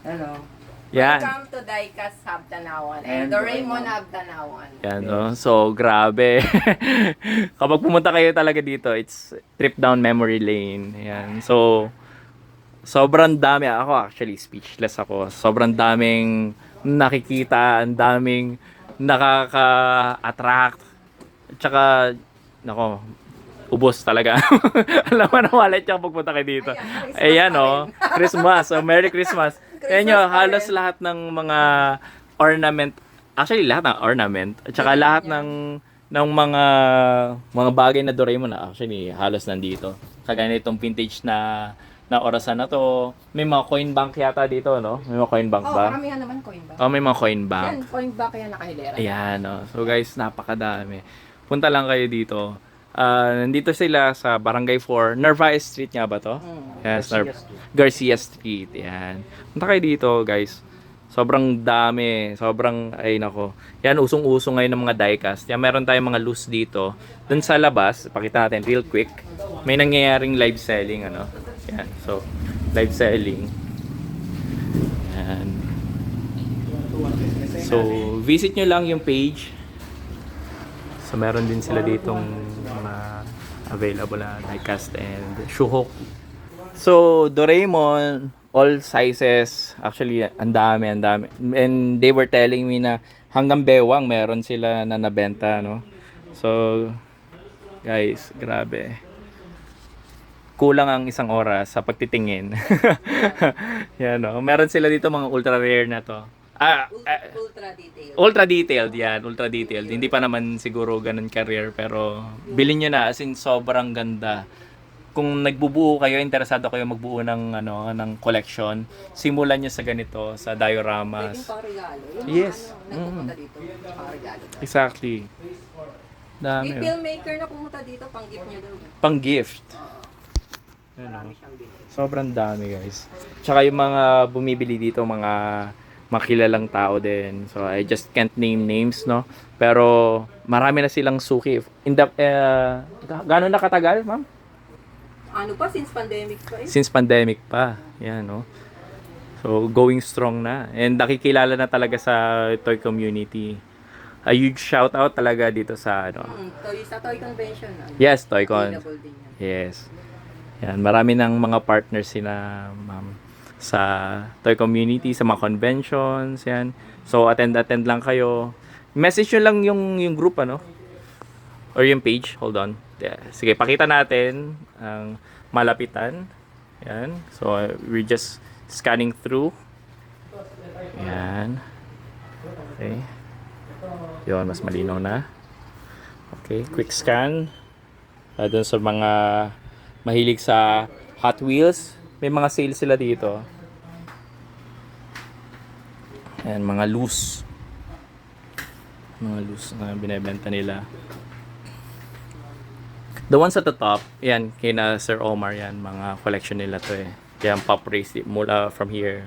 Hello. Yan. Welcome to Diecast Habtanawan and Doraemon Habtanawan. Yan, no? So, grabe. Kapag pumunta kayo talaga dito, it's trip down memory lane. Yan. So, sobrang dami. Ako actually, speechless ako. Sobrang daming nakikita, ang daming nakaka-attract. Tsaka, nako, ubos talaga. Alam mo na wallet yung pagpunta kayo dito. Ayan, oh. Christmas. So, Merry Christmas. Kaya nyo, halos lahat ng mga ornament, actually lahat ng ornament, at saka lahat ng mga bagay na Doraemon na actually halos nandito. Kagaya itong vintage na orasan na to. May mga coin bank yata dito, no? May mga coin bank ba? Karamihan naman coin ba? Oh, may mga coin Yan, bank. coin ba kaya nakahilera? Ayan, no? So guys, napakadami. Punta lang kayo dito. Nandito sila sa Barangay 4. Narvaez Street nga ba to? Yes, Garcia Street. Yan. Punta kayo dito, guys. Sobrang dami. Sobrang, ay nako. Yan, usong-usong ngayon ng mga diecast. Yan, meron tayong mga loose dito. Dun sa labas, pakita natin real quick. May nangyayaring live selling, ano. Yan, so, live selling. Yan. So, visit nyo lang yung page. So, meron din sila ditong mga available na diecast and shuhok. So, Doraemon, all sizes, actually, ang dami. And they were telling me na hanggang bewang meron sila na nabenta, no? So, guys, grabe. Kulang ang isang oras sa pagtitingin. Yan, no? Meron sila dito mga ultra rare na to. Ultra detail. Ultra detailed yan, ultra detailed. Hindi pa naman siguro ganun ka-rare pero bilhin nyo na as in sobrang ganda. Kung nagbubuo kayo, interesado kayo magbuo ng collection, simulan nyo sa ganito, sa Pwedeng dioramas. pang regalo. Yung Yes. nagpupunta dito, pang regalo. Exactly. May Dami. filmmaker na pumunta dito, pang gift nyo daw. Pang gift. Marami siyang gift. Sobrang dami, guys. Tsaka yung mga bumibili dito, mga makilalang tao din. So, I just can't name names, no? Pero, marami na silang suki. Gano'n na katagal, ma'am? Ano pa, since pandemic pa eh. Since pandemic pa. Yan, no? So, going strong na. And nakikilala na talaga sa toy community. A huge shout out talaga dito sa, ano? Sa toy convention. Yes, ToyCon. Available din yan. Yes. Yan, marami ng mga partners sina ma'am sa toy community, sa mga conventions, yan. So, attend lang kayo. Message nyo lang yung group, ano? Or yung page. Hold on. Yeah. Sige, pakita natin ang malapitan. Yan. So, we're just scanning through. Yan. Okay. Yun, mas malinaw na. Okay, quick scan. Doon sa mga mahilig sa Hot Wheels, may mga sales sila dito. Ayan, mga loose. Mga loose na binebenta nila. The ones at the top, yan, kina Sir Omar, yan, mga collection nila to eh. Yan, Pop Race, mula from here,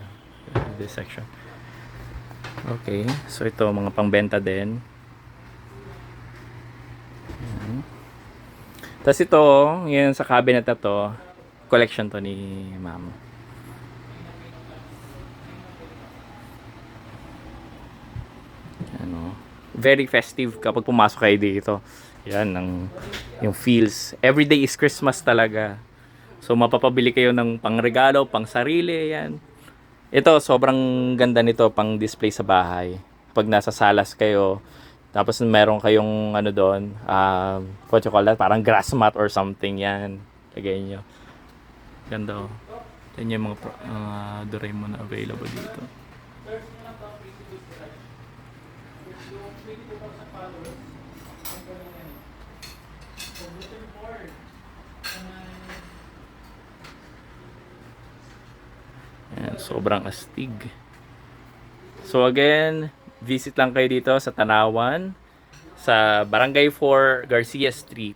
this section. Okay, so ito, mga pangbenta din. Tapos ito, yan sa cabinet na to, collection to ni ma'am. Ano, very festive kapag pumasok kayo dito. Yan, yung feels. Everyday is Christmas talaga. So, mapapabili kayo ng pangregalo, pang sarili, yan. Ito, sobrang ganda nito, pang display sa bahay. Pag nasa salas kayo, tapos meron kayong ano doon, what you call that, parang grass mat or something, yan. Lagay nyo. Ganda, oh. Yan yung mga Doraemon na available dito. Yan, sobrang astig. So again, visit lang kayo dito sa Tanawan, sa Barangay 4, Garcia Street.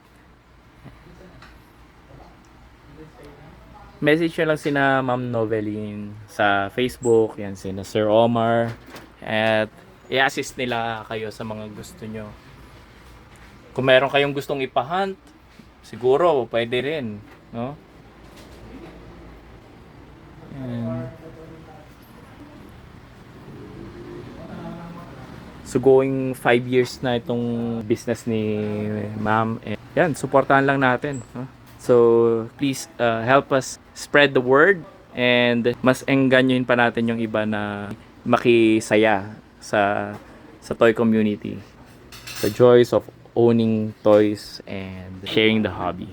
Message nyo lang sina Ma'am Noveline sa Facebook, yan sina Sir Omar, at i-assist nila kayo sa mga gusto nyo. Kung meron kayong gustong ipahunt, siguro pwede rin, no? Yan. So going 5 years na itong business ni ma'am. And yan, supportahan lang natin. No? So please help us spread the word and mas engganyoin pa natin yung iba na makisaya sa toy community. The joys of owning toys and sharing the hobby.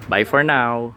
Bye for now.